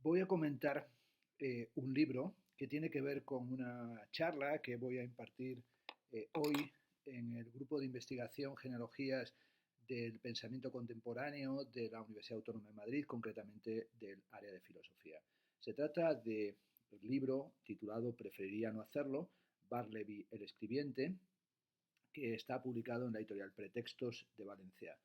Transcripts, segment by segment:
Voy a comentar un libro que tiene que ver con una charla que voy a impartir hoy en el grupo de investigación Genealogías del Pensamiento Contemporáneo de la Universidad Autónoma de Madrid, concretamente del área de filosofía. Se trata del libro titulado Preferiría no hacerlo, Barleby el escribiente, que está publicado en la editorial Pretextos de Valencia.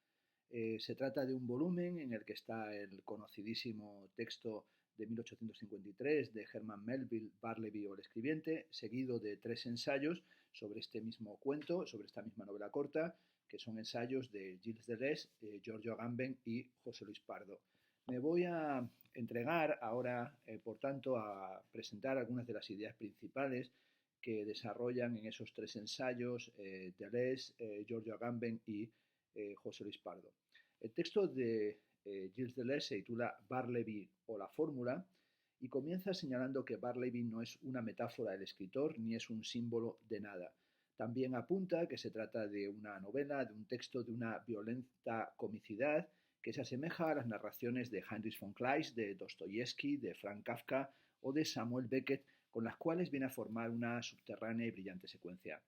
Se trata de un volumen en el que está el conocidísimo texto de 1853 de Herman Melville, Barleby o el escribiente, seguido de 3 ensayos sobre este mismo cuento, sobre esta misma novela corta, que son ensayos de Gilles Deleuze, Giorgio Agamben y José Luis Pardo. Me voy a entregar ahora, por tanto, a presentar algunas de las ideas principales que desarrollan en esos 3 ensayos Deleuze, Giorgio Agamben y José Luis Pardo. El texto de Gilles Deleuze se titula Barleby o la fórmula y comienza señalando que Barleby no es una metáfora del escritor ni es un símbolo de nada. También apunta que se trata de una novela, de un texto de una violenta comicidad que se asemeja a las narraciones de Heinrich von Kleist, de Dostoyevsky, de Franz Kafka o de Samuel Beckett, con las cuales viene a formar una subterránea y brillante secuencia.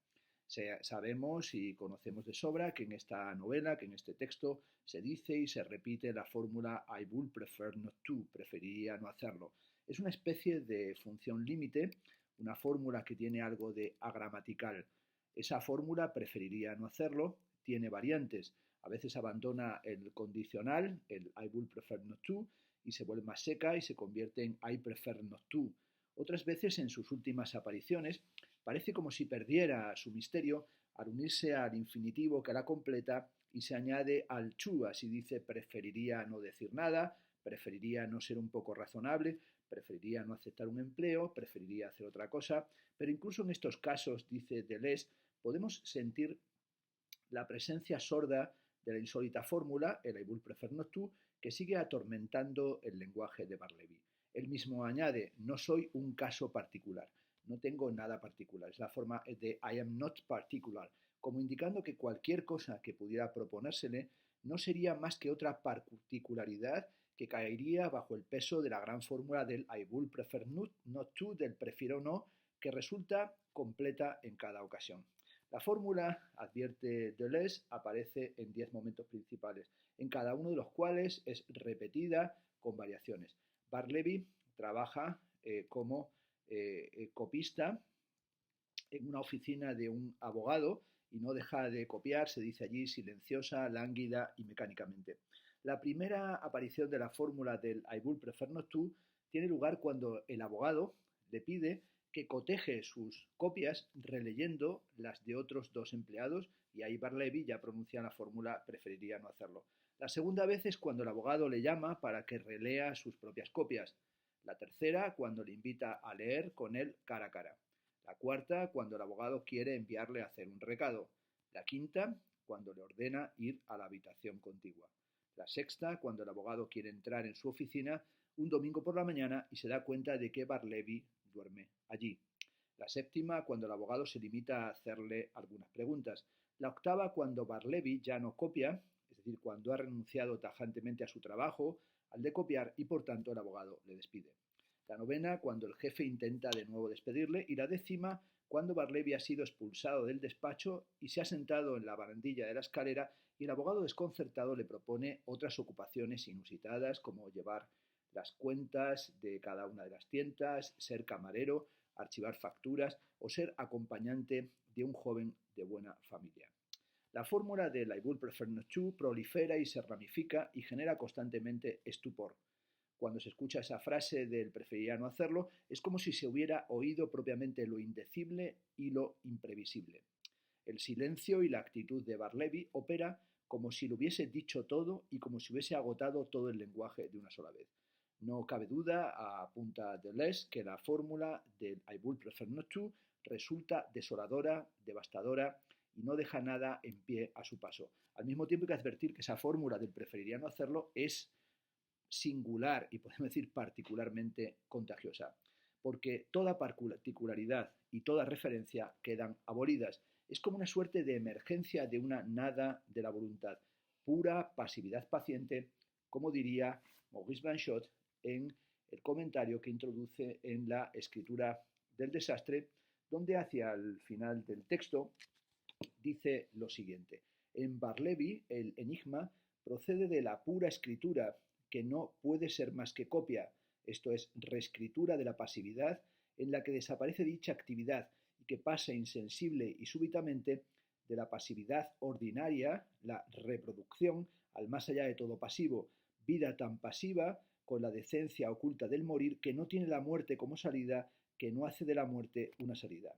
Sabemos y conocemos de sobra que en esta novela, que en este texto, se dice y se repite la fórmula I would prefer not to, preferiría no hacerlo. Es una especie de función límite, una fórmula que tiene algo de agramatical. Esa fórmula, preferiría no hacerlo, tiene variantes. A veces abandona el condicional, el I would prefer not to, y se vuelve más seca y se convierte en I prefer not to. Otras veces, en sus últimas apariciones, parece como si perdiera su misterio al unirse al infinitivo que la completa y se añade al to, así dice, preferiría no decir nada, preferiría no ser un poco razonable, preferiría no aceptar un empleo, preferiría hacer otra cosa, pero incluso en estos casos, dice Deleuze, podemos sentir la presencia sorda de la insólita fórmula, el I would prefer not to, que sigue atormentando el lenguaje de Barleby. Él mismo añade, no soy un caso particular, no tengo nada particular. Es la forma de I am not particular, como indicando que cualquier cosa que pudiera proponérsele no sería más que otra particularidad que caería bajo el peso de la gran fórmula del I would prefer not to, del prefiero no, que resulta completa en cada ocasión. La fórmula, advierte Deleuze, aparece en 10 momentos principales, en cada uno de los cuales es repetida con variaciones. Barleby trabaja como copista en una oficina de un abogado y no deja de copiar, se dice allí, silenciosa, lánguida y mecánicamente. La primera aparición de la fórmula del I would prefer not to tiene lugar cuando el abogado le pide que coteje sus copias releyendo las de otros 2 empleados y ahí Barleby ya pronuncia la fórmula preferiría no hacerlo. La segunda vez es cuando el abogado le llama para que relea sus propias copias. La tercera, cuando le invita a leer con él cara a cara. La cuarta, cuando el abogado quiere enviarle a hacer un recado. La quinta, cuando le ordena ir a la habitación contigua. La sexta, cuando el abogado quiere entrar en su oficina un domingo por la mañana y se da cuenta de que Barleby duerme allí. La séptima, cuando el abogado se limita a hacerle algunas preguntas. La octava, cuando Barleby ya no copia, es decir, cuando ha renunciado tajantemente a su trabajo, al de copiar, y por tanto el abogado le despide. La novena, cuando el jefe intenta de nuevo despedirle, y la décima, cuando Barleby ha sido expulsado del despacho y se ha sentado en la barandilla de la escalera y el abogado desconcertado le propone otras ocupaciones inusitadas como llevar las cuentas de cada una de las tiendas, ser camarero, archivar facturas o ser acompañante de un joven de buena familia. La fórmula del I would prefer not to prolifera y se ramifica y genera constantemente estupor. Cuando se escucha esa frase del preferiría no hacerlo, es como si se hubiera oído propiamente lo indecible y lo imprevisible. El silencio y la actitud de Barleby opera como si lo hubiese dicho todo y como si hubiese agotado todo el lenguaje de una sola vez. No cabe duda, apunta Deleuze, que la fórmula del I would prefer not to resulta desoladora, devastadora y no deja nada en pie a su paso. Al mismo tiempo hay que advertir que esa fórmula del preferiría no hacerlo es singular y podemos decir particularmente contagiosa, porque toda particularidad y toda referencia quedan abolidas. Es como una suerte de emergencia de una nada de la voluntad, pura pasividad paciente, como diría Maurice Blanchot en el comentario que introduce en la escritura del desastre, donde hacia el final del texto dice lo siguiente: en Barleby el enigma procede de la pura escritura, que no puede ser más que copia, esto es, reescritura de la pasividad en la que desaparece dicha actividad y que pasa insensible y súbitamente de la pasividad ordinaria, la reproducción, al más allá de todo pasivo, vida tan pasiva con la decencia oculta del morir, que no tiene la muerte como salida, que no hace de la muerte una salida.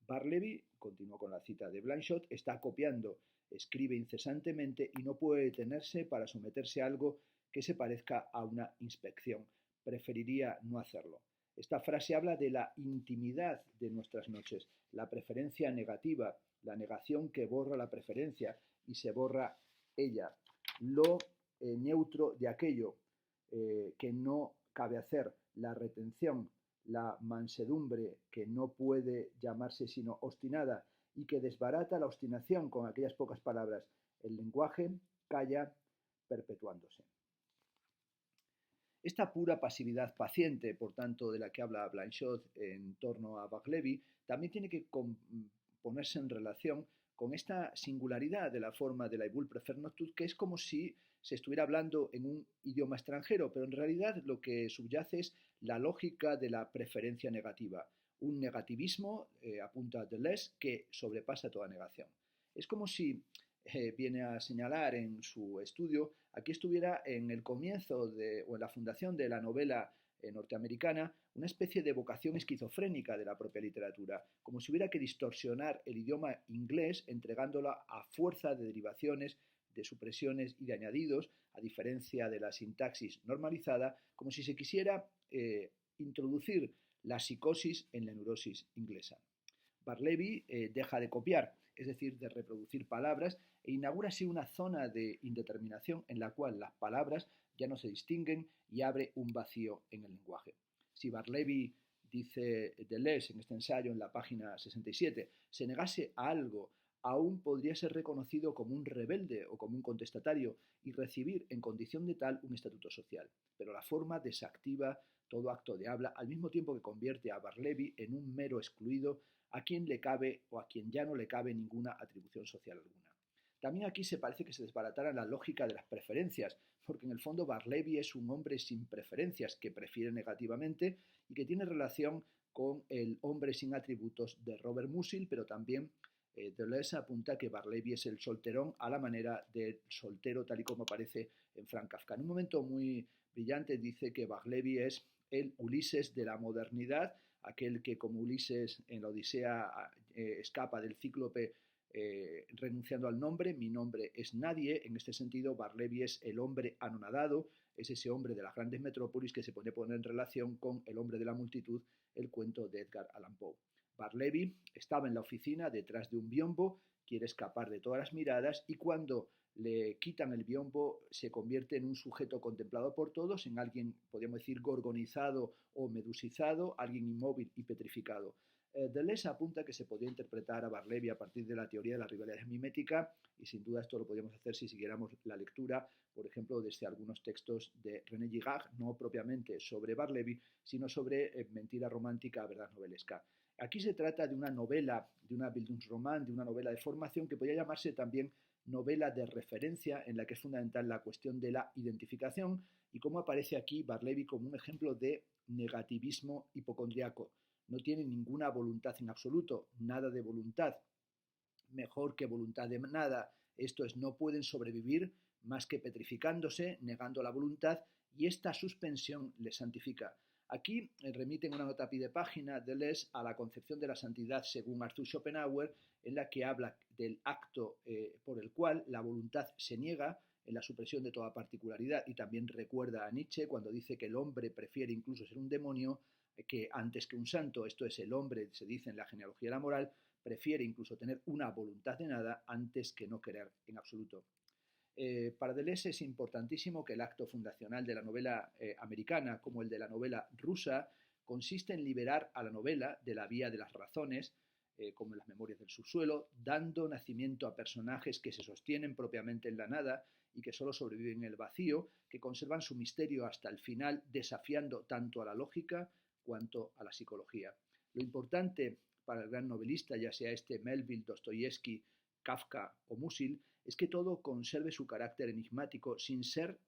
Barleby, continuó con la cita de Blanchot, está copiando, escribe incesantemente y no puede detenerse para someterse a algo que se parezca a una inspección. Preferiría no hacerlo. Esta frase habla de la intimidad de nuestras noches, la preferencia negativa, la negación que borra la preferencia y se borra ella, lo neutro de aquello que no cabe hacer, la retención, la mansedumbre que no puede llamarse sino obstinada y que desbarata la obstinación con aquellas pocas palabras. El lenguaje calla perpetuándose. Esta pura pasividad paciente, por tanto, de la que habla Blanchot en torno a Barleby, también tiene que ponerse en relación con esta singularidad de la forma de la Ibul Prefer Noctud, que es como si se estuviera hablando en un idioma extranjero, pero en realidad lo que subyace es la lógica de la preferencia negativa, un negativismo, apunta Deleuze, que sobrepasa toda negación. Es como si viene a señalar en su estudio, aquí estuviera en el comienzo o en la fundación de la novela norteamericana una especie de vocación esquizofrénica de la propia literatura, como si hubiera que distorsionar el idioma inglés entregándola a fuerza de derivaciones, de supresiones y de añadidos, a diferencia de la sintaxis normalizada, como si se quisiera introducir la psicosis en la neurosis inglesa. Barleby deja de copiar, es decir, de reproducir palabras, e inaugura así una zona de indeterminación en la cual las palabras ya no se distinguen y abre un vacío en el lenguaje. Si Barleby, dice Deleuze en este ensayo en la página 67, se negase a algo, aún podría ser reconocido como un rebelde o como un contestatario y recibir en condición de tal un estatuto social. Pero la forma desactiva todo acto de habla, al mismo tiempo que convierte a Barleby en un mero excluido a quien le cabe o a quien ya no le cabe ninguna atribución social alguna. También aquí se parece que se desbaratara la lógica de las preferencias, porque en el fondo Barleby es un hombre sin preferencias, que prefiere negativamente y que tiene relación con el hombre sin atributos de Robert Musil, pero también Deleuze apunta que Barleby es el solterón a la manera del soltero tal y como aparece en Franz Kafka. En un momento muy brillante dice que Barleby es el Ulises de la modernidad, aquel que como Ulises en la Odisea escapa del cíclope renunciando al nombre, mi nombre es nadie. En este sentido, Barleby es el hombre anonadado, es ese hombre de las grandes metrópolis que se puede poner en relación con El hombre de la multitud, el cuento de Edgar Allan Poe. Barleby estaba en la oficina detrás de un biombo, quiere escapar de todas las miradas y cuando le quitan el biombo se convierte en un sujeto contemplado por todos, en alguien, podríamos decir, gorgonizado o medusizado, alguien inmóvil y petrificado. Deleuze apunta que se podría interpretar a Barleby a partir de la teoría de la rivalidad mimética y sin duda esto lo podríamos hacer si siguiéramos la lectura, por ejemplo, desde algunos textos de René Girard, no propiamente sobre Barleby, sino sobre mentira romántica, verdad novelesca. Aquí se trata de una novela, de una Bildungsroman, de una novela de formación que podría llamarse también novela de referencia, en la que es fundamental la cuestión de la identificación y cómo aparece aquí Barleby como un ejemplo de negativismo hipocondriaco. No tiene ninguna voluntad en absoluto, nada de voluntad, mejor que voluntad de nada. Esto es, no pueden sobrevivir más que petrificándose, negando la voluntad, y esta suspensión les santifica. Aquí remiten una nota a pie de página de Deleuze a la concepción de la santidad según Arthur Schopenhauer, en la que habla del acto por el cual la voluntad se niega en la supresión de toda particularidad, y también recuerda a Nietzsche cuando dice que el hombre prefiere incluso ser un demonio que antes que un santo. Esto es, el hombre, se dice en la genealogía de la moral, prefiere incluso tener una voluntad de nada antes que no querer en absoluto. Para Deleuze es importantísimo que el acto fundacional de la novela americana, como el de la novela rusa, consiste en liberar a la novela de la vía de las razones, como en las memorias del subsuelo, dando nacimiento a personajes que se sostienen propiamente en la nada y que solo sobreviven en el vacío, que conservan su misterio hasta el final, desafiando tanto a la lógica cuanto a la psicología. Lo importante para el gran novelista, ya sea Melville, Dostoyevsky, Kafka o Musil, es que todo conserve su carácter enigmático sin ser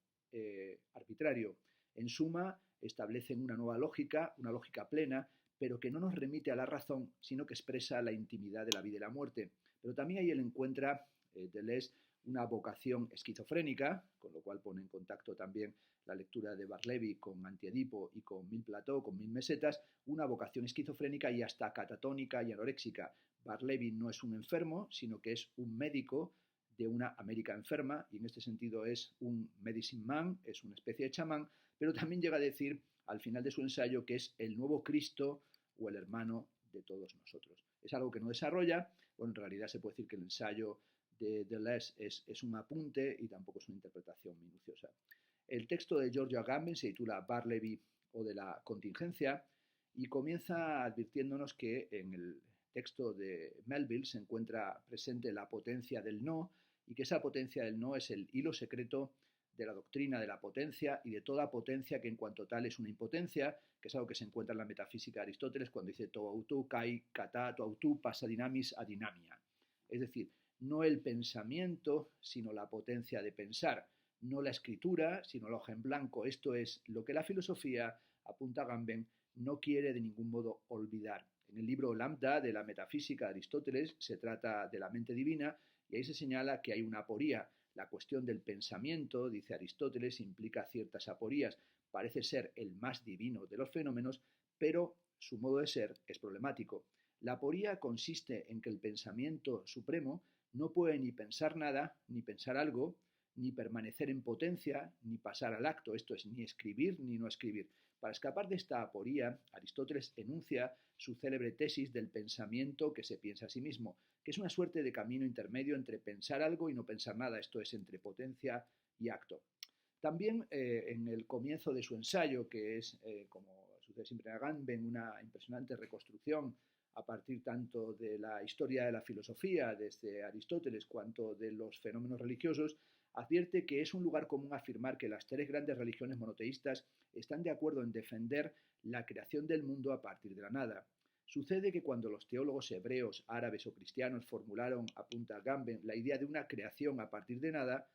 arbitrario. En suma, establecen una nueva lógica, una lógica plena, pero que no nos remite a la razón, sino que expresa la intimidad de la vida y la muerte. Pero también ahí él encuentra, Deleuze, una vocación esquizofrénica, con lo cual pone en contacto también la lectura de Barleby con Antiedipo y con Mil Plató, con Mil Mesetas, una vocación esquizofrénica y hasta catatónica y anoréxica. Barleby no es un enfermo, sino que es un médico de una América enferma, y en este sentido es un medicine man, es una especie de chamán, pero también llega a decir al final de su ensayo que es el nuevo Cristo o el hermano de todos nosotros. Es algo que no desarrolla, bueno, en realidad se puede decir que el ensayo de Deleuze es un apunte y tampoco es una interpretación minuciosa. El texto de Giorgio Agamben se titula Barleby o de la contingencia y comienza advirtiéndonos que en el texto de Melville se encuentra presente la potencia del no y que esa potencia del no es el hilo secreto de la doctrina de la potencia y de toda potencia que en cuanto tal es una impotencia, que es algo que se encuentra en la metafísica de Aristóteles cuando dice to autou kai kata to autou passa dinamis a dinamia. Es decir, no el pensamiento, sino la potencia de pensar, no la escritura, sino la hoja en blanco. Esto es lo que la filosofía, apunta Agamben, no quiere de ningún modo olvidar. En el libro Lambda de la metafísica de Aristóteles se trata de la mente divina y ahí se señala que hay una aporía. La cuestión del pensamiento, dice Aristóteles, implica ciertas aporías. Parece ser el más divino de los fenómenos, pero su modo de ser es problemático. La aporía consiste en que el pensamiento supremo no puede ni pensar nada, ni pensar algo, ni permanecer en potencia, ni pasar al acto, esto es, ni escribir ni no escribir. Para escapar de esta aporía, Aristóteles enuncia su célebre tesis del pensamiento que se piensa a sí mismo, que es una suerte de camino intermedio entre pensar algo y no pensar nada, esto es, entre potencia y acto. También en el comienzo de su ensayo, que es, como sucede siempre en Agamben, una impresionante reconstrucción a partir tanto de la historia de la filosofía, desde Aristóteles, cuanto de los fenómenos religiosos, advierte que es un lugar común afirmar que las tres grandes religiones monoteístas están de acuerdo en defender la creación del mundo a partir de la nada. Sucede que cuando los teólogos hebreos, árabes o cristianos formularon, apunta Agamben, la idea de una creación a partir de nada,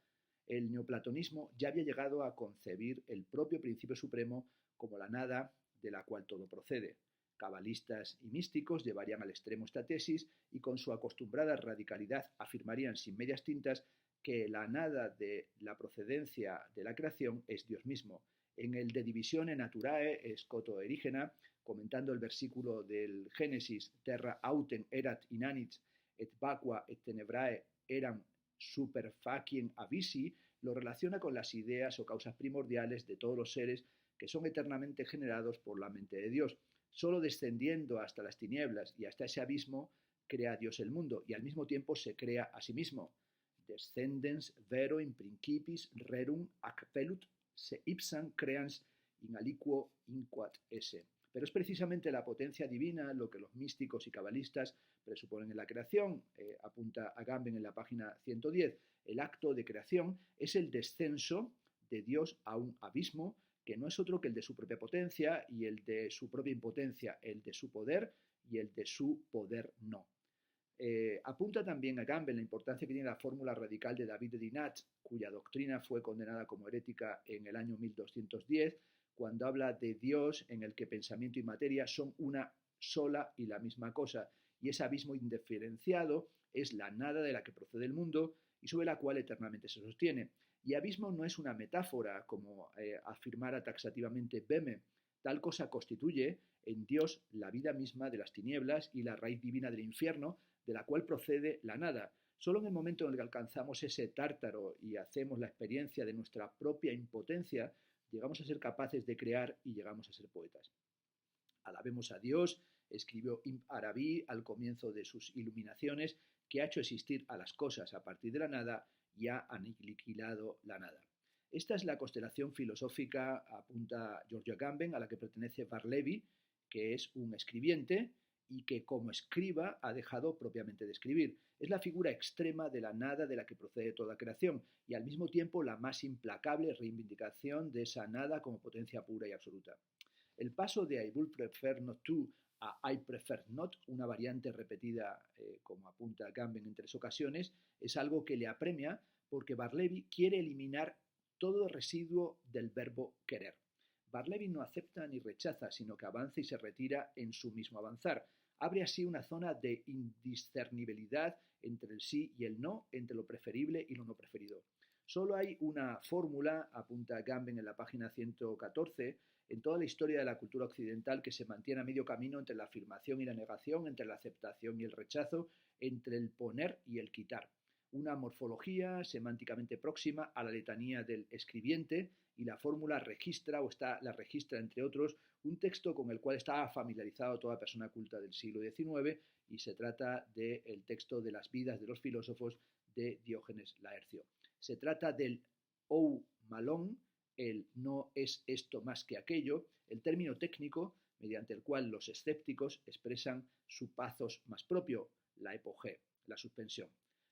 el neoplatonismo ya había llegado a concebir el propio principio supremo como la nada de la cual todo procede. Cabalistas y místicos llevarían al extremo esta tesis y con su acostumbrada radicalidad afirmarían sin medias tintas que la nada de la procedencia de la creación es Dios mismo. En el De Divisione Naturae, Scoto Erigena, comentando el versículo del Génesis, terra autem erat inanit et vacua et tenebrae eram superfaciem abisi, lo relaciona con las ideas o causas primordiales de todos los seres que son eternamente generados por la mente de Dios. Solo descendiendo hasta las tinieblas y hasta ese abismo crea Dios el mundo y al mismo tiempo se crea a sí mismo. Descendens vero in principis rerum ac velut se ipsam creans in aliquo inquat esse. Pero es precisamente la potencia divina lo que los místicos y cabalistas presuponen en la creación, apunta Agamben en la página 110. El acto de creación es el descenso de Dios a un abismo que no es otro que el de su propia potencia y el de su propia impotencia, el de su poder y el de su poder no. Apunta también Agamben la importancia que tiene la fórmula radical de David de Dinat, cuya doctrina fue condenada como herética en el año 1210, cuando habla de Dios en el que pensamiento y materia son una sola y la misma cosa, y ese abismo indiferenciado es la nada de la que procede el mundo y sobre la cual eternamente se sostiene. Y abismo no es una metáfora, como afirmara taxativamente Böhme. Tal cosa constituye en Dios la vida misma de las tinieblas y la raíz divina del infierno, de la cual procede la nada. Solo en el momento en el que alcanzamos ese tártaro y hacemos la experiencia de nuestra propia impotencia, llegamos a ser capaces de crear y llegamos a ser poetas. Alabemos a Dios, escribió Ibn Arabi al comienzo de sus iluminaciones, que ha hecho existir a las cosas a partir de la nada y ha aniquilado la nada. Esta es la constelación filosófica, apunta Giorgio Agamben, a la que pertenece Barleby, que es un escribiente y que como escriba ha dejado propiamente de escribir. Es la figura extrema de la nada de la que procede toda creación y al mismo tiempo la más implacable reivindicación de esa nada como potencia pura y absoluta. El paso de I would prefer not to a I prefer not, una variante repetida, como apunta Agamben en 3 ocasiones, es algo que le apremia porque Barleby quiere eliminar todo residuo del verbo querer. Barleby no acepta ni rechaza, sino que avanza y se retira en su mismo avanzar. Abre así una zona de indiscernibilidad entre el sí y el no, entre lo preferible y lo no preferido. Solo hay una fórmula, apunta Agamben en la página 114, en toda la historia de la cultura occidental que se mantiene a medio camino entre la afirmación y la negación, entre la aceptación y el rechazo, entre el poner y el quitar. Una morfología semánticamente próxima a la letanía del escribiente, y la fórmula registra la registra entre otros un texto con el cual estaba familiarizado toda persona culta del siglo XIX, y se trata del texto de las vidas de los filósofos de Diógenes Laercio. Se trata del ou malón, el no es esto más que aquello, el término técnico mediante el cual los escépticos expresan su pathos más propio, la epogé, la suspensión.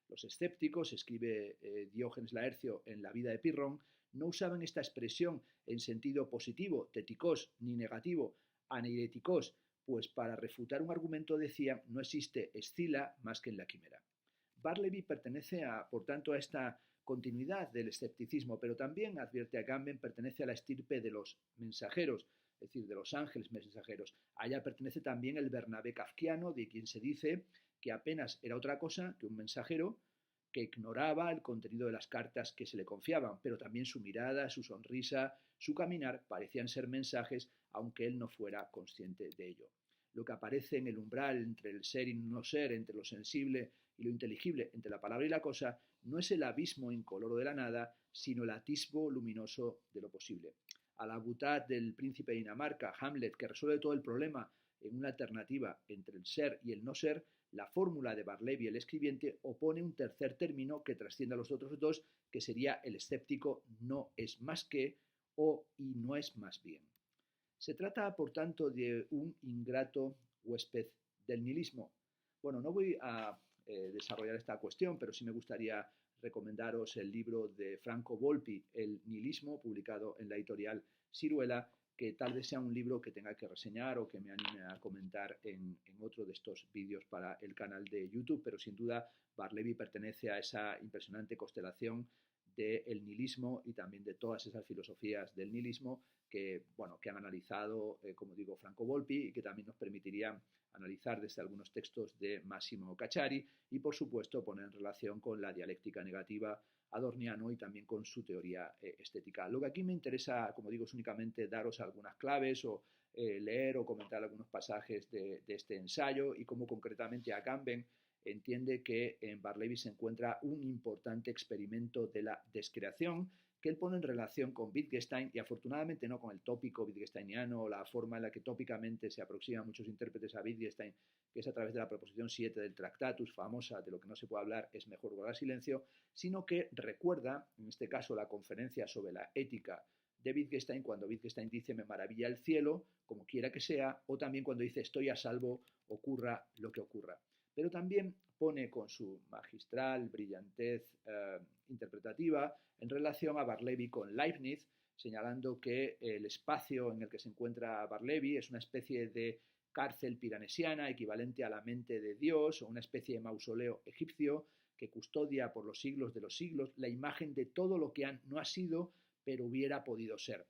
Los escépticos, escribe Diógenes Laercio en La vida de Pirrón, no usaban esta expresión en sentido positivo, tetikos, ni negativo, aneiretikos, pues para refutar un argumento decían no existe escila más que en la quimera. Barleby pertenece, por tanto, a esta continuidad del escepticismo, pero también, advierte Agamben, pertenece a la estirpe de los mensajeros, es decir, de los ángeles mensajeros. Allá pertenece también el Bernabé kafkiano, de quien se dice que apenas era otra cosa que un mensajero que ignoraba el contenido de las cartas que se le confiaban, pero también su mirada, su sonrisa, su caminar parecían ser mensajes, aunque él no fuera consciente de ello. Lo que aparece en el umbral entre el ser y no ser, entre lo sensible y lo inteligible, entre la palabra y la cosa, no es el abismo incoloro de la nada, sino el atisbo luminoso de lo posible. A la butad del príncipe de Dinamarca, Hamlet, que resuelve todo el problema en una alternativa entre el ser y el no ser, la fórmula de Barleby, el escribiente, opone un tercer término que trasciende a los otros dos, que sería el escéptico no es más que o y no es más bien. Se trata, por tanto, de un ingrato huésped del nihilismo. Bueno, no voy a desarrollar esta cuestión, pero sí me gustaría recomendaros el libro de Franco Volpi, El nihilismo, publicado en la editorial Siruela, que tal vez sea un libro que tenga que reseñar o que me anime a comentar en otro de estos vídeos para el canal de YouTube, pero sin duda Barleby pertenece a esa impresionante constelación del nihilismo y también de todas esas filosofías del nihilismo que, bueno, que han analizado, como digo, Franco Volpi, y que también nos permitirían analizar desde algunos textos de Massimo Cacciari y, por supuesto, poner en relación con la dialéctica negativa adorniano y también con su teoría estética. Lo que aquí me interesa, como digo, es únicamente daros algunas claves o leer o comentar algunos pasajes de este ensayo y cómo concretamente Agamben entiende que en Barleby se encuentra un importante experimento de la descreación que él pone en relación con Wittgenstein y afortunadamente no con el tópico wittgensteiniano o la forma en la que tópicamente se aproximan muchos intérpretes a Wittgenstein, que es a través de la proposición 7 del Tractatus, famosa, de lo que no se puede hablar es mejor guardar silencio, sino que recuerda, en este caso, la conferencia sobre la ética de Wittgenstein, cuando Wittgenstein dice me maravilla el cielo, como quiera que sea, o también cuando dice estoy a salvo, ocurra lo que ocurra. Pero también pone con su magistral brillantez interpretativa en relación a Barleby con Leibniz, señalando que el espacio en el que se encuentra Barleby es una especie de cárcel piranesiana equivalente a la mente de Dios o una especie de mausoleo egipcio que custodia por los siglos de los siglos la imagen de todo lo que no ha sido pero hubiera podido ser.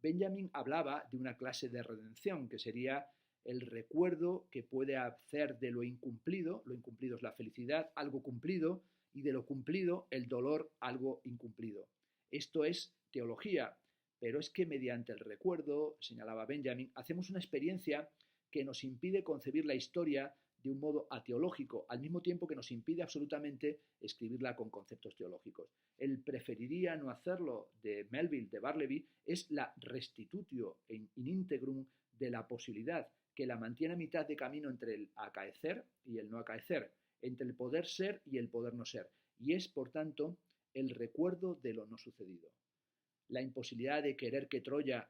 Benjamin hablaba de una clase de redención que sería el recuerdo que puede hacer de lo incumplido es la felicidad, algo cumplido, y de lo cumplido, el dolor, algo incumplido. Esto es teología, pero es que mediante el recuerdo, señalaba Benjamin, hacemos una experiencia que nos impide concebir la historia de un modo ateológico, al mismo tiempo que nos impide absolutamente escribirla con conceptos teológicos. Él preferiría no hacerlo de Melville, de Barleby, es la restitutio in integrum de la posibilidad, que la mantiene a mitad de camino entre el acaecer y el no acaecer, entre el poder ser y el poder no ser, y es, por tanto, el recuerdo de lo no sucedido. La imposibilidad de querer que Troya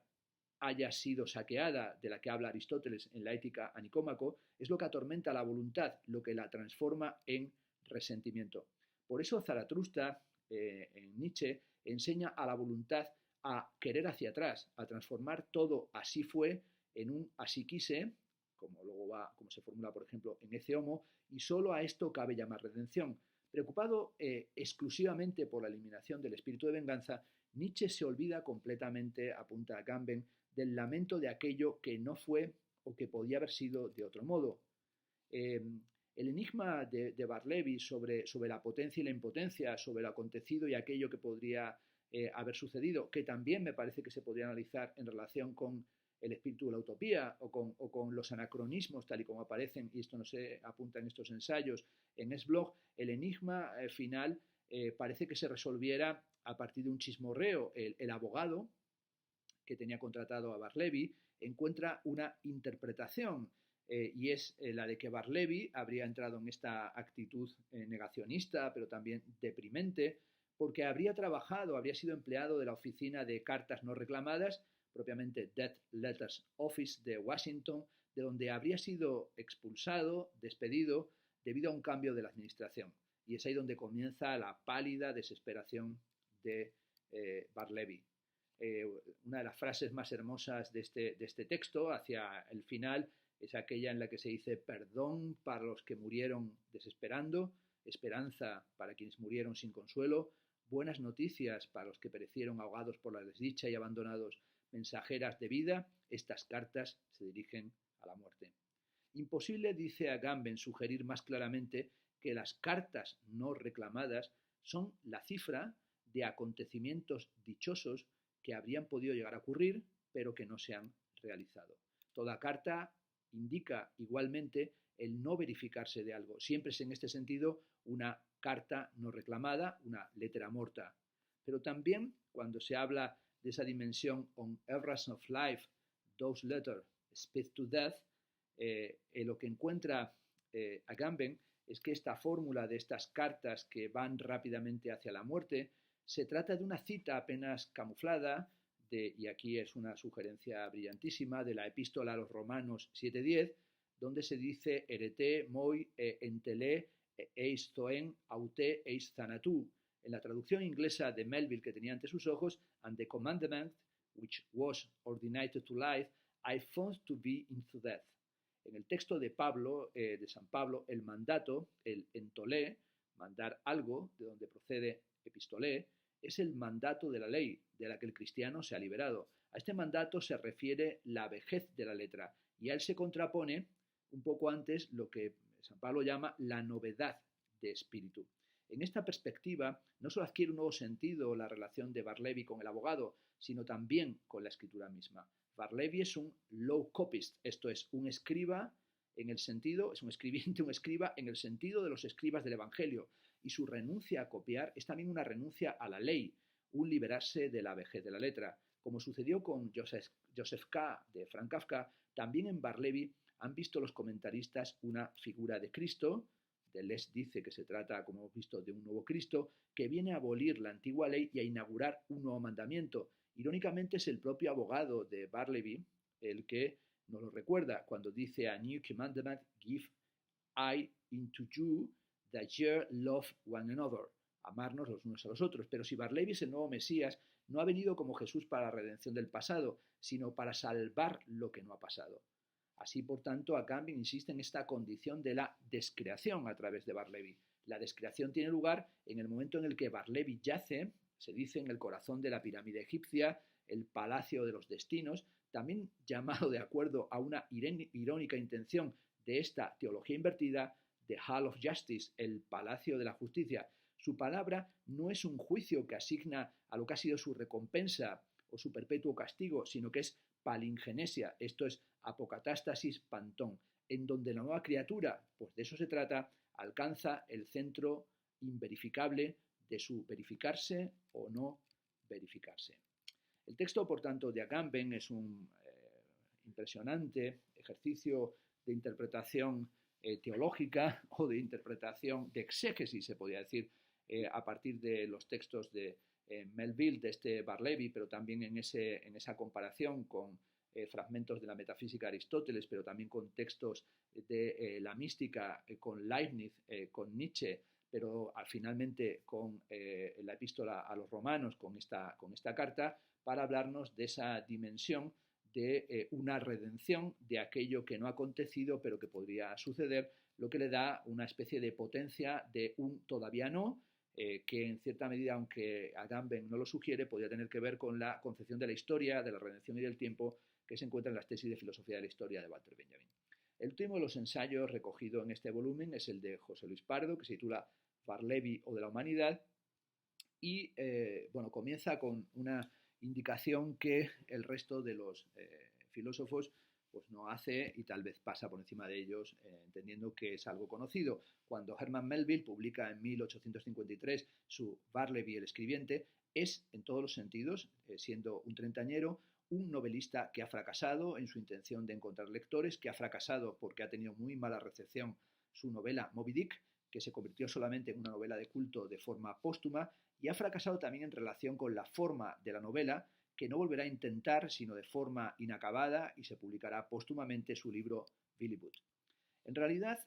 haya sido saqueada, de la que habla Aristóteles en la Ética a Nicómaco, es lo que atormenta la voluntad, lo que la transforma en resentimiento. Por eso Zaratustra, en Nietzsche, enseña a la voluntad a querer hacia atrás, a transformar todo así fue en un así quise, como se formula, por ejemplo, en Ecce Homo, y solo a esto cabe llamar redención. Preocupado exclusivamente por la eliminación del espíritu de venganza, Nietzsche se olvida completamente, apunta a Agamben, del lamento de aquello que no fue o que podía haber sido de otro modo. El enigma de Barleby sobre la potencia y la impotencia, sobre lo acontecido y aquello que podría haber sucedido, que también me parece que se podría analizar en relación con el espíritu de la utopía o con los anacronismos tal y como aparecen, y esto no se apunta en estos ensayos, en S-Blog, el enigma final parece que se resolviera a partir de un chismorreo. El abogado que tenía contratado a Barleby encuentra una interpretación y es la de que Barleby habría entrado en esta actitud negacionista, pero también deprimente, porque habría trabajado, habría sido empleado de la oficina de cartas no reclamadas, propiamente Death Letters Office de Washington, de donde habría sido expulsado, despedido, debido a un cambio de la administración. Y es ahí donde comienza la pálida desesperación de Barleby. Una de las frases más hermosas de este texto, hacia el final, es aquella en la que se dice: perdón para los que murieron desesperando, esperanza para quienes murieron sin consuelo, buenas noticias para los que perecieron ahogados por la desdicha y abandonados mensajeras de vida, estas cartas se dirigen a la muerte. Imposible, dice Agamben, sugerir más claramente que las cartas no reclamadas son la cifra de acontecimientos dichosos que habrían podido llegar a ocurrir, pero que no se han realizado. Toda carta indica igualmente el no verificarse de algo. Siempre es en este sentido una carta no reclamada, una lettera morta. Pero también cuando se habla de esa dimensión on errors of life, those letters speak to death, lo que encuentra Agamben es que esta fórmula de estas cartas que van rápidamente hacia la muerte se trata de una cita apenas camuflada, y aquí es una sugerencia brillantísima, de la epístola a los Romanos 7:10, donde se dice erete moi entele eis zoen aute eis zanatu. En la traducción inglesa de Melville que tenía ante sus ojos, and the commandment which was ordinated to life, I found to be into death. En el texto de Pablo, de San Pablo, el mandato, el entolé, mandar algo, de donde procede epistolé, es el mandato de la ley, de la que el cristiano se ha liberado. A este mandato se refiere la vejez de la letra, y a él se contrapone un poco antes lo que San Pablo llama la novedad de espíritu. En esta perspectiva, no solo adquiere un nuevo sentido la relación de Barleby con el abogado, sino también con la escritura misma. Barleby es un low copyist, esto es, un escriba en el sentido, es un escribiente, un escriba en el sentido de los escribas del Evangelio, y su renuncia a copiar es también una renuncia a la ley, un liberarse de la vejez de la letra. Como sucedió con Joseph K. de Franz Kafka, también en Barleby han visto los comentaristas una figura de Cristo. Deleuze dice que se trata, como hemos visto, de un nuevo Cristo que viene a abolir la antigua ley y a inaugurar un nuevo mandamiento. Irónicamente es el propio abogado de Barleby el que nos lo recuerda cuando dice: a new commandment give I into you, that ye love one another, amarnos los unos a los otros. Pero si Barleby es el nuevo Mesías, no ha venido como Jesús para la redención del pasado, sino para salvar lo que no ha pasado. Así, por tanto, Agamben insiste en esta condición de la descreación a través de Barleby. La descreación tiene lugar en el momento en el que Barleby yace, se dice, en el corazón de la pirámide egipcia, el palacio de los destinos, también llamado, de acuerdo a una irónica intención de esta teología invertida, The Hall of Justice, el palacio de la justicia. Su palabra no es un juicio que asigna a lo que ha sido su recompensa o su perpetuo castigo, sino que es palingenesia, esto es apocatástasis pantón, en donde la nueva criatura, pues de eso se trata, alcanza el centro inverificable de su verificarse o no verificarse. El texto, por tanto, de Agamben es un impresionante ejercicio de interpretación teológica o de interpretación de exégesis, se podría decir, a partir de los textos de Melville, de este Barleby, pero también en esa comparación con fragmentos de la metafísica de Aristóteles, pero también con textos de la mística, con Leibniz, con Nietzsche, pero finalmente con la epístola a los romanos, con esta carta, para hablarnos de esa dimensión de una redención de aquello que no ha acontecido, pero que podría suceder, lo que le da una especie de potencia de un todavía no, que en cierta medida, aunque Agamben no lo sugiere, podría tener que ver con la concepción de la historia, de la redención y del tiempo que se encuentra en las tesis de filosofía de la historia de Walter Benjamin. El último de los ensayos recogido en este volumen es el de José Luis Pardo, que se titula Barleby o de la humanidad, y bueno, comienza con una indicación que el resto de los filósofos pues no hace y tal vez pasa por encima de ellos, entendiendo que es algo conocido. Cuando Herman Melville publica en 1853 su Barleby el escribiente, es en todos los sentidos, siendo un treintañero, un novelista que ha fracasado en su intención de encontrar lectores, que ha fracasado porque ha tenido muy mala recepción su novela Moby Dick, que se convirtió solamente en una novela de culto de forma póstuma, y ha fracasado también en relación con la forma de la novela, que no volverá a intentar sino de forma inacabada, y se publicará póstumamente su libro Billy Budd. En realidad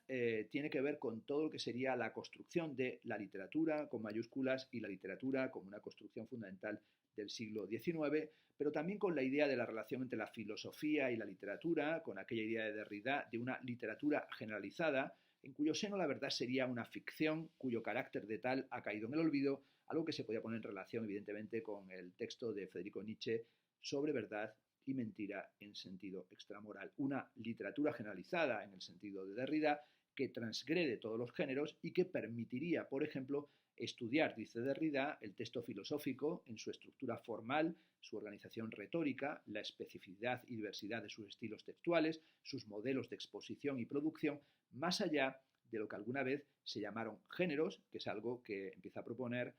tiene que ver con todo lo que sería la construcción de la literatura con mayúsculas y la literatura como una construcción fundamental del siglo XIX, pero también con la idea de la relación entre la filosofía y la literatura, con aquella idea de Derrida de una literatura generalizada, en cuyo seno la verdad sería una ficción cuyo carácter de tal ha caído en el olvido, algo que se podía poner en relación evidentemente con el texto de Federico Nietzsche sobre verdad y mentira en sentido extramoral. Una literatura generalizada en el sentido de Derrida que transgrede todos los géneros y que permitiría, por ejemplo, estudiar, dice Derrida, el texto filosófico en su estructura formal, su organización retórica, la especificidad y diversidad de sus estilos textuales, sus modelos de exposición y producción, más allá de lo que alguna vez se llamaron géneros, que es algo que empieza a proponer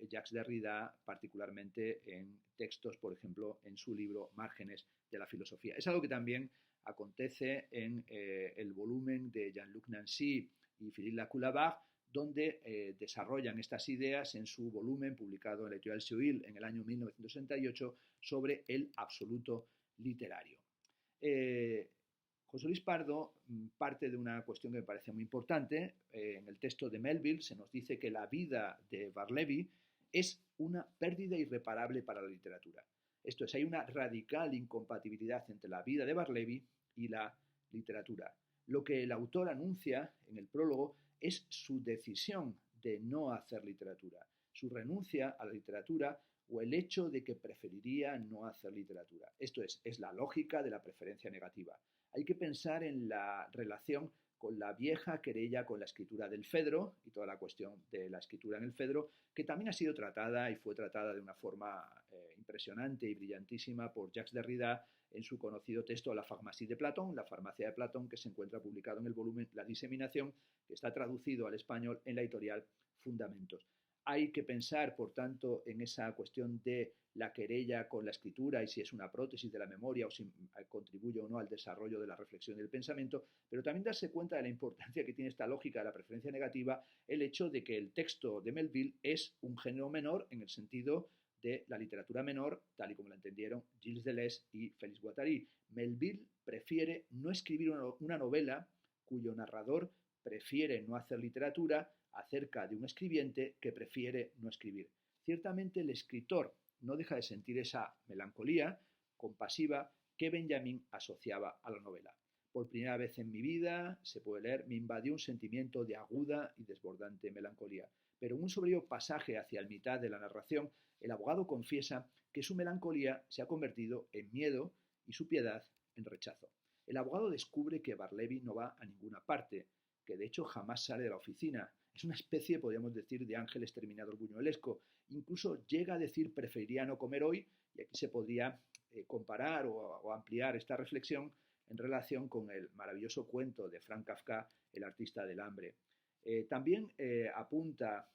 Jacques Derrida, particularmente en textos, por ejemplo, en su libro Márgenes de la filosofía. Es algo que también acontece en el volumen de Jean-Luc Nancy y Philippe Lacoue-Labarre, donde desarrollan estas ideas en su volumen publicado en la editorial Seuil en el año 1968 sobre el absoluto literario. José Luis Pardo parte de una cuestión que me parece muy importante. En el texto de Melville se nos dice que la vida de Barleby es una pérdida irreparable para la literatura. Esto es, hay una radical incompatibilidad entre la vida de Barleby y la literatura. Lo que el autor anuncia en el prólogo es su decisión de no hacer literatura, su renuncia a la literatura o el hecho de que preferiría no hacer literatura. Esto es la lógica de la preferencia negativa. Hay que pensar en la relación con la vieja querella con la escritura del Fedro y toda la cuestión de la escritura en el Fedro, que también ha sido tratada y fue tratada de una forma impresionante y brillantísima por Jacques Derrida en su conocido texto La pharmacie de Platón, la farmacia de Platón, que se encuentra publicado en el volumen La diseminación, que está traducido al español en la editorial Fundamentos. Hay que pensar, por tanto, en esa cuestión de la querella con la escritura y si es una prótesis de la memoria o si contribuye o no al desarrollo de la reflexión y del pensamiento, pero también darse cuenta de la importancia que tiene esta lógica de la preferencia negativa, el hecho de que el texto de Melville es un género menor en el sentido de la literatura menor, tal y como la entendieron Gilles Deleuze y Félix Guattari. Melville prefiere no escribir una novela cuyo narrador prefiere no hacer literatura acerca de un escribiente que prefiere no escribir. Ciertamente el escritor no deja de sentir esa melancolía compasiva que Benjamin asociaba a la novela. Por primera vez en mi vida, se puede leer, me invadió un sentimiento de aguda y desbordante melancolía. Pero en un sombrío pasaje hacia el mitad de la narración, el abogado confiesa que su melancolía se ha convertido en miedo y su piedad en rechazo. El abogado descubre que Barleby no va a ninguna parte, que de hecho jamás sale de la oficina. Es una especie, podríamos decir, de ángel exterminador buñuelesco. Incluso llega a decir preferiría no comer hoy, y aquí se podría comparar o ampliar esta reflexión en relación con el maravilloso cuento de Franz Kafka, El artista del hambre. También apunta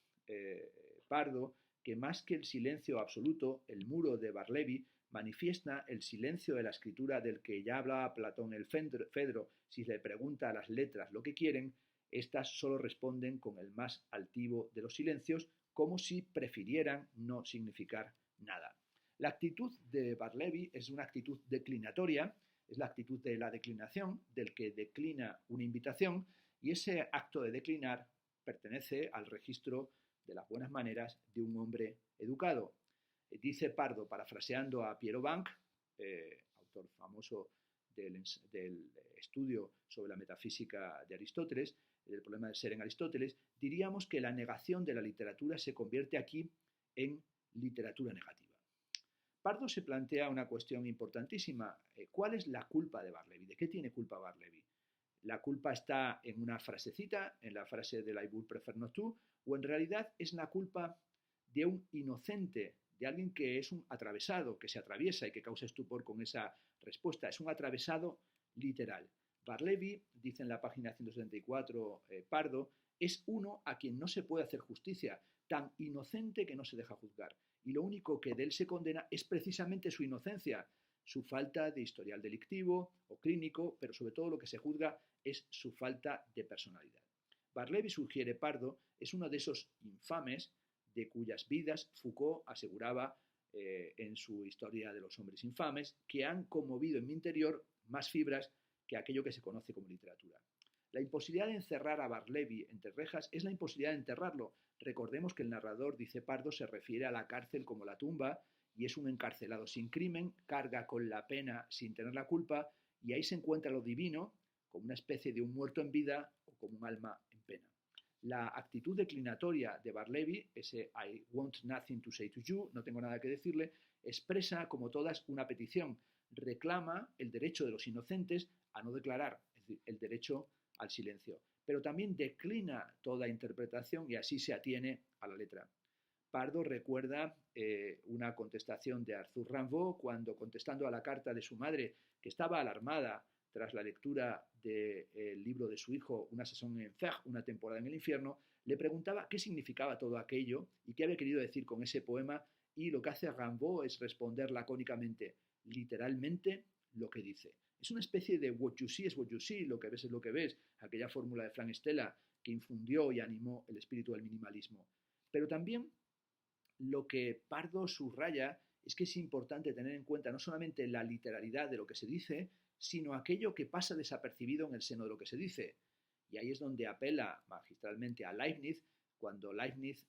Pardo que más que el silencio absoluto, el muro de Barleby manifiesta el silencio de la escritura del que ya hablaba Platón el Fedro. Si le pregunta a las letras lo que quieren, estas solo responden con el más altivo de los silencios, como si prefirieran no significar nada. La actitud de Barleby es una actitud declinatoria, es la actitud de la declinación, del que declina una invitación, y ese acto de declinar pertenece al registro de las buenas maneras de un hombre educado. Dice Pardo, parafraseando a Piero Banch, autor famoso del estudio sobre la metafísica de Aristóteles, del problema del ser en Aristóteles, diríamos que la negación de la literatura se convierte aquí en literatura negativa. Pardo se plantea una cuestión importantísima. ¿Cuál es la culpa de Barleby? ¿De qué tiene culpa Barleby? ¿La culpa está en una frasecita, en la frase de la Iboule préfère nous tout, o en realidad es la culpa de un inocente, de alguien que es un atravesado, que se atraviesa y que causa estupor con esa respuesta? Es un atravesado literal. Barleby, dice en la página 174 Pardo, es uno a quien no se puede hacer justicia, tan inocente que no se deja juzgar. Y lo único que de él se condena es precisamente su inocencia, su falta de historial delictivo o clínico, pero sobre todo lo que se juzga es su falta de personalidad. Barleby, sugiere Pardo, es uno de esos infames de cuyas vidas Foucault aseguraba en su Historia de los hombres infames, que han conmovido en mi interior más fibras que aquello que se conoce como literatura. La imposibilidad de encerrar a Barleby entre rejas es la imposibilidad de enterrarlo. Recordemos que el narrador, dice Pardo, se refiere a la cárcel como la tumba y es un encarcelado sin crimen, carga con la pena sin tener la culpa y ahí se encuentra lo divino como una especie de un muerto en vida o como un alma en pena. La actitud declinatoria de Barleby, ese I want nothing to say to you, no tengo nada que decirle, expresa como todas una petición, reclama el derecho de los inocentes a no declarar, es decir, el derecho al silencio, pero también declina toda interpretación y así se atiene a la letra. Pardo recuerda una contestación de Arthur Rimbaud cuando, contestando a la carta de su madre, que estaba alarmada tras la lectura del libro de su hijo, Una saison en enfer, una temporada en el infierno, le preguntaba qué significaba todo aquello y qué había querido decir con ese poema, y lo que hace Rimbaud es responder lacónicamente, literalmente, lo que dice. Es una especie de what you see is what you see, lo que ves es lo que ves, aquella fórmula de Frank Stella que infundió y animó el espíritu del minimalismo. Pero también lo que Pardo subraya es que es importante tener en cuenta no solamente la literalidad de lo que se dice, sino aquello que pasa desapercibido en el seno de lo que se dice. Y ahí es donde apela magistralmente a Leibniz, cuando Leibniz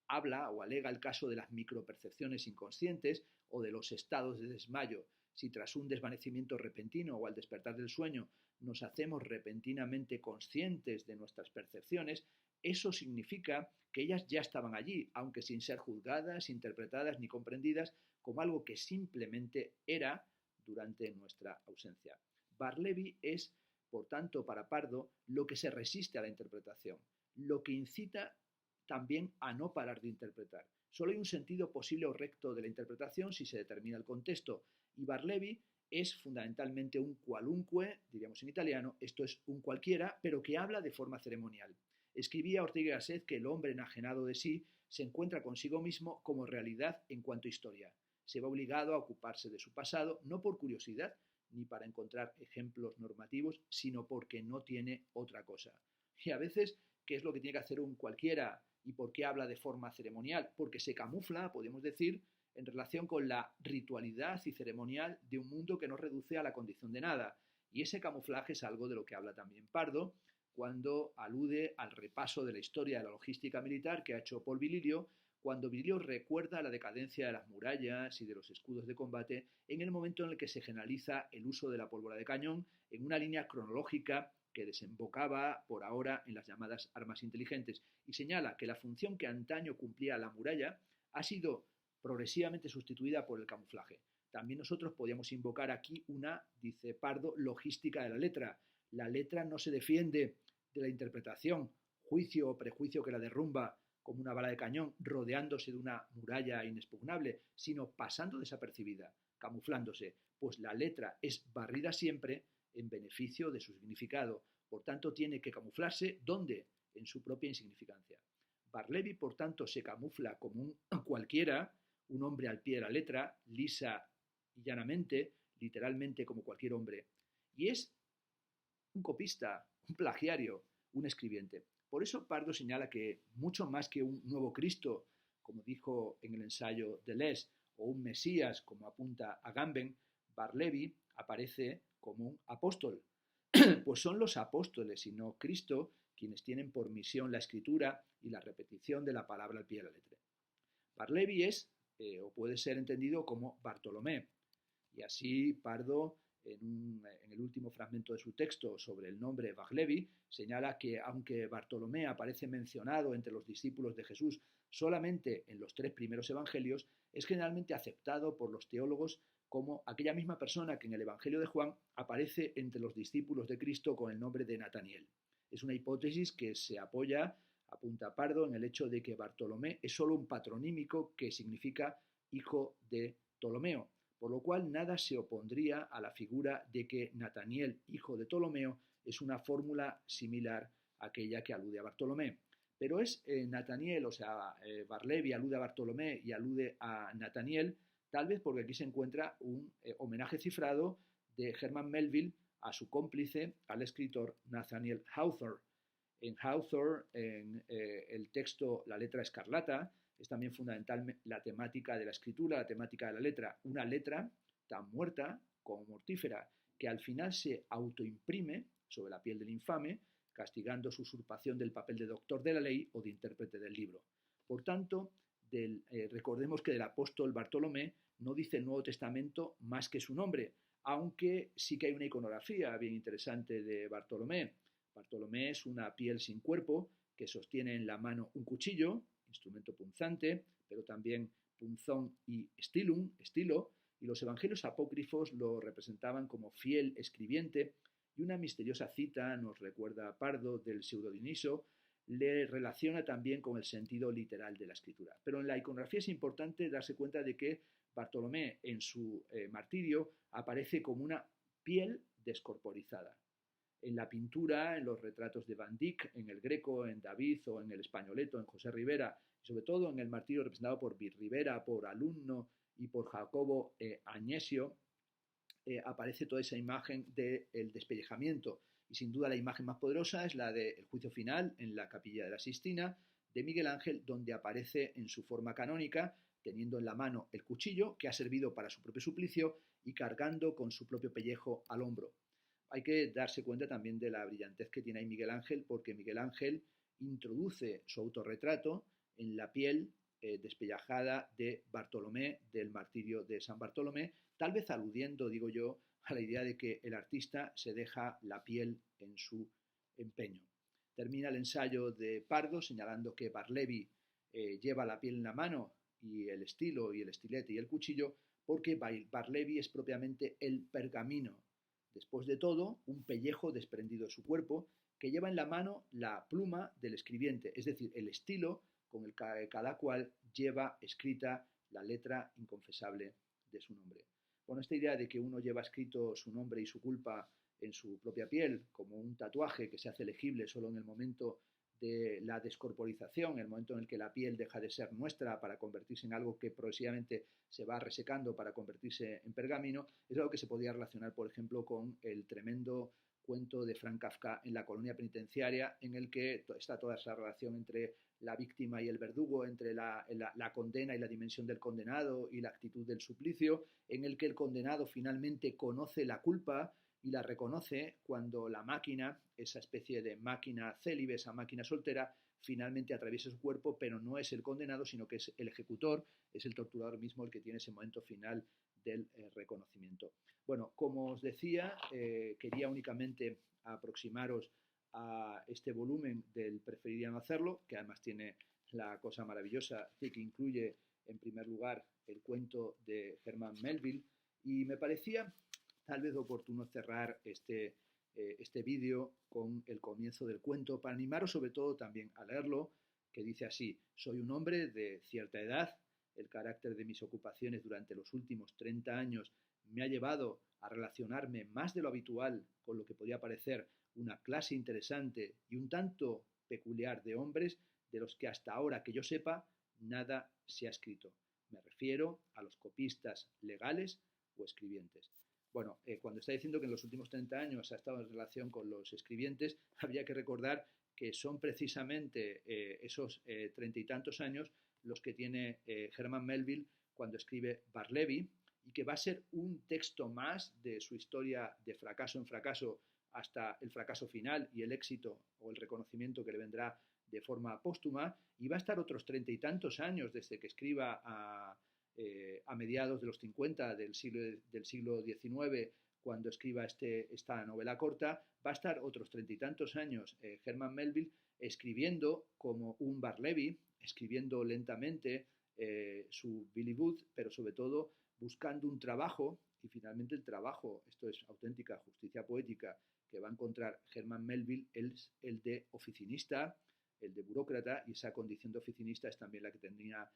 habla o alega el caso de las micropercepciones inconscientes o de los estados de desmayo. Si tras un desvanecimiento repentino o al despertar del sueño nos hacemos repentinamente conscientes de nuestras percepciones, eso significa que ellas ya estaban allí, aunque sin ser juzgadas, interpretadas ni comprendidas como algo que simplemente era durante nuestra ausencia. Barleby es, por tanto, para Pardo, lo que se resiste a la interpretación, lo que incita también a no parar de interpretar. Solo hay un sentido posible o recto de la interpretación si se determina el contexto, y Barleby es fundamentalmente un qualunque, diríamos en italiano, esto es un cualquiera, pero que habla de forma ceremonial. Escribía Ortega y Gasset que el hombre enajenado de sí se encuentra consigo mismo como realidad en cuanto a historia. Se va obligado a ocuparse de su pasado, no por curiosidad ni para encontrar ejemplos normativos, sino porque no tiene otra cosa. Y a veces, ¿qué es lo que tiene que hacer un cualquiera y por qué habla de forma ceremonial? Porque se camufla, podemos decir, en relación con la ritualidad y ceremonial de un mundo que nos reduce a la condición de nada. Y ese camuflaje es algo de lo que habla también Pardo, cuando alude al repaso de la historia de la logística militar que ha hecho Paul Virilio, cuando Virilio recuerda la decadencia de las murallas y de los escudos de combate en el momento en el que se generaliza el uso de la pólvora de cañón en una línea cronológica que desembocaba por ahora en las llamadas armas inteligentes, y señala que la función que antaño cumplía la muralla ha sido progresivamente sustituida por el camuflaje. También nosotros podíamos invocar aquí una, dice Pardo, logística de la letra. La letra no se defiende de la interpretación, juicio o prejuicio que la derrumba como una bala de cañón, rodeándose de una muralla inexpugnable, sino pasando desapercibida, camuflándose, pues la letra es barrida siempre en beneficio de su significado. Por tanto, tiene que camuflarse, ¿dónde? En su propia insignificancia. Barleby, por tanto, se camufla como un cualquiera, un hombre al pie de la letra, lisa y llanamente, literalmente como cualquier hombre, y es un copista, un plagiario, un escribiente. Por eso Pardo señala que mucho más que un nuevo Cristo, como dijo en el ensayo Deleuze, o un Mesías, como apunta Agamben, Barleby aparece como un apóstol. Pues son los apóstoles y no Cristo quienes tienen por misión la escritura y la repetición de la palabra al pie de la letra. Barleby es, o puede ser entendido como Bartolomé, y así Pardo, en el último fragmento de su texto sobre el nombre Barleby, señala que aunque Bartolomé aparece mencionado entre los discípulos de Jesús solamente en los 3 primeros evangelios, es generalmente aceptado por los teólogos como aquella misma persona que en el Evangelio de Juan aparece entre los discípulos de Cristo con el nombre de Nataniel. Es una hipótesis que se apoya, apunta Pardo, en el hecho de que Bartolomé es solo un patronímico que significa hijo de Ptolomeo, por lo cual nada se opondría a la figura de que Nataniel, hijo de Ptolomeo, es una fórmula similar a aquella que alude a Bartolomé. Pero es Nataniel, o sea, Barleby alude a Bartolomé y alude a Nataniel, tal vez porque aquí se encuentra un homenaje cifrado de Herman Melville a su cómplice, al escritor Nathaniel Hawthorne. En Hawthorne, en el texto La letra escarlata, es también fundamental la temática de la escritura, la temática de la letra. Una letra tan muerta como mortífera, que al final se autoimprime sobre la piel del infame, castigando su usurpación del papel de doctor de la ley o de intérprete del libro. Por tanto, recordemos que del apóstol Bartolomé no dice el Nuevo Testamento más que su nombre, aunque sí que hay una iconografía bien interesante de Bartolomé. Bartolomé es una piel sin cuerpo que sostiene en la mano un cuchillo, instrumento punzante, pero también punzón y estilo, y los evangelios apócrifos lo representaban como fiel escribiente, y una misteriosa cita, nos recuerda Pardo, del Pseudo-Dioniso, le relaciona también con el sentido literal de la escritura. Pero en la iconografía es importante darse cuenta de que Bartolomé en su martirio aparece como una piel descorporizada. En la pintura, en los retratos de Van Dyck, en el Greco, en David o en el Españoleto, en José Rivera, y sobre todo en el martirio representado por Rivera, por Alumno y por Jacobo Añesio, aparece toda esa imagen del despellejamiento. Y sin duda la imagen más poderosa es la del juicio final en la Capilla de la Sistina de Miguel Ángel, donde aparece en su forma canónica, teniendo en la mano el cuchillo que ha servido para su propio suplicio y cargando con su propio pellejo al hombro. Hay que darse cuenta también de la brillantez que tiene ahí Miguel Ángel, porque Miguel Ángel introduce su autorretrato en la piel despellejada de Bartolomé, del martirio de San Bartolomé, tal vez aludiendo, digo yo, a la idea de que el artista se deja la piel en su empeño. Termina el ensayo de Pardo señalando que Barleby lleva la piel en la mano y el estilo y el estilete y el cuchillo, porque Barleby es propiamente el pergamino. Después de todo, un pellejo desprendido de su cuerpo que lleva en la mano la pluma del escribiente, es decir, el estilo con el que cada cual lleva escrita la letra inconfesable de su nombre. Bueno, esta idea de que uno lleva escrito su nombre y su culpa en su propia piel, como un tatuaje que se hace legible solo en el momento de la descorporización, el momento en el que la piel deja de ser nuestra para convertirse en algo que progresivamente se va resecando para convertirse en pergamino, es algo que se podía relacionar, por ejemplo, con el tremendo cuento de Franz Kafka en La colonia penitenciaria, en el que está toda esa relación entre la víctima y el verdugo, entre la condena y la dimensión del condenado y la actitud del suplicio, en el que el condenado finalmente conoce la culpa y la reconoce cuando la máquina, esa especie de máquina célibe, esa máquina soltera, finalmente atraviesa su cuerpo, pero no es el condenado, sino que es el ejecutor, es el torturador mismo el que tiene ese momento final del reconocimiento. Bueno, como os decía, quería únicamente aproximaros a este volumen del Preferiría no hacerlo, que además tiene la cosa maravillosa de que incluye en primer lugar el cuento de Herman Melville, y me parecía tal vez oportuno cerrar este vídeo con el comienzo del cuento para animaros sobre todo también a leerlo, que dice así: soy un hombre de cierta edad, el carácter de mis ocupaciones durante los últimos 30 años me ha llevado a relacionarme más de lo habitual con lo que podía parecer una clase interesante y un tanto peculiar de hombres de los que hasta ahora que yo sepa nada se ha escrito. Me refiero a los copistas legales o escribientes. Bueno, cuando está diciendo que en los últimos 30 años ha estado en relación con los escribientes, habría que recordar que son precisamente esos 30 y tantos años los que tiene Herman Melville cuando escribe Barleby, y que va a ser un texto más de su historia de fracaso en fracaso hasta el fracaso final y el éxito o el reconocimiento que le vendrá de forma póstuma, y va a estar otros 30 y tantos años desde que escriba a mediados de los 50 del siglo XIX, cuando escriba esta novela corta, va a estar otros 30 y tantos años Herman Melville escribiendo como un Barleby, escribiendo lentamente su Billy Budd, pero sobre todo buscando un trabajo, y finalmente el trabajo, esto es auténtica justicia poética, que va a encontrar Herman Melville, es el de oficinista, el de burócrata, y esa condición de oficinista es también la que tenía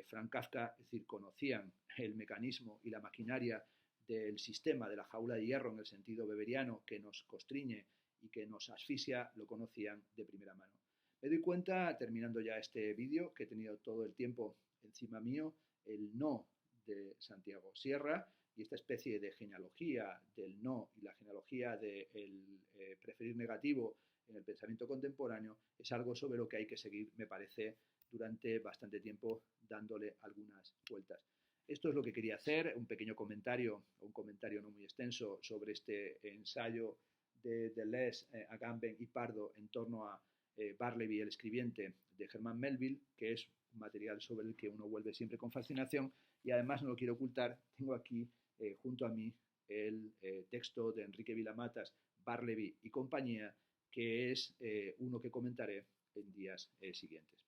Frank Kafka, es decir, conocían el mecanismo y la maquinaria del sistema de la jaula de hierro en el sentido beberiano que nos constriñe y que nos asfixia, lo conocían de primera mano. Me doy cuenta, terminando ya este vídeo, que he tenido todo el tiempo encima mío, el no de Santiago Sierra y esta especie de genealogía del no y la genealogía del preferir negativo en el pensamiento contemporáneo es algo sobre lo que hay que seguir, me parece, durante bastante tiempo dándole algunas vueltas. Esto es lo que quería hacer, un pequeño comentario, un comentario no muy extenso sobre este ensayo de Deleuze, Agamben y Pardo en torno a Barleby, el escribiente de Herman Melville, que es un material sobre el que uno vuelve siempre con fascinación, y además no lo quiero ocultar, tengo aquí junto a mí el texto de Enrique Vilamatas, Barleby y compañía, que es uno que comentaré en días siguientes.